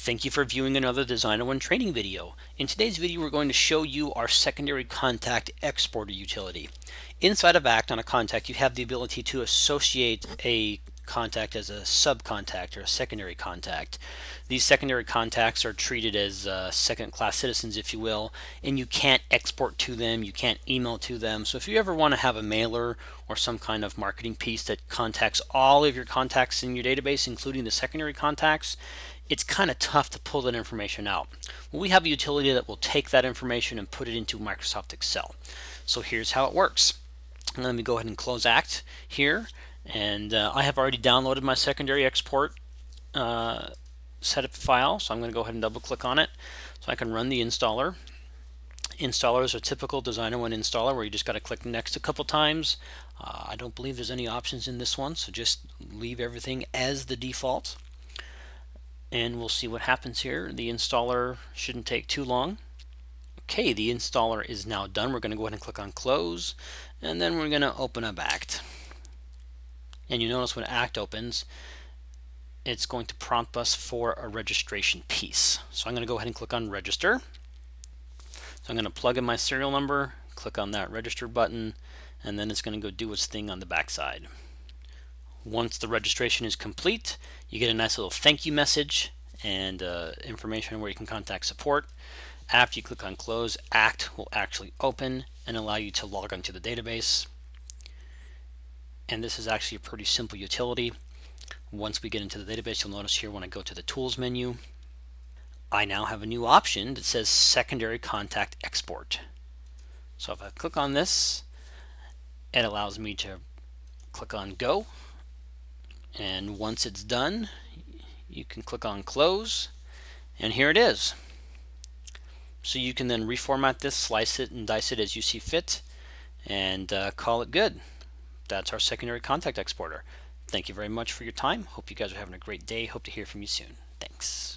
Thank you for viewing another Designer One training video. In today's video, we're going to show you our secondary contact exporter utility. Inside of ACT on a contact, you have the ability to associate a contact as a subcontact or a secondary contact. These secondary contacts are treated as second-class citizens, if you will, and you can't export to them, you can't email to them. So if you ever want to have a mailer or some kind of marketing piece that contacts all of your contacts in your database, including the secondary contacts, it's kind of tough to pull that information out. Well, we have a utility that will take that information and put it into Microsoft Excel. So here's how it works. Let me go ahead and close ACT here, and I have already downloaded my secondary export setup file, so I'm going to go ahead and double click on it so I can run the installer. Installer is a typical Designer One installer where you just got to click next a couple times. I don't believe there's any options in this one, so just leave everything as the default. And we'll see what happens here. The installer shouldn't take too long. Okay, the installer is now done. We're going to go ahead and click on close, and then we're going to open up ACT. And you notice when ACT opens, it's going to prompt us for a registration piece. So I'm going to go ahead and click on register. So I'm going to plug in my serial number, click on that register button, and then it's going to go do its thing on the backside. Once the registration is complete, you get a nice little thank you message and information where you can contact support. After you click on close, ACT will actually open and allow you to log onto the database. And this is actually a pretty simple utility. Once we get into the database, you'll notice here when I go to the tools menu, I now have a new option that says secondary contact export. So if I click on this, it allows me to click on go. And once it's done, you can click on close, and here it is. So you can then reformat this, slice it, and dice it as you see fit, and call it good. That's our secondary contact exporter. Thank you very much for your time. Hope you guys are having a great day. Hope to hear from you soon. Thanks.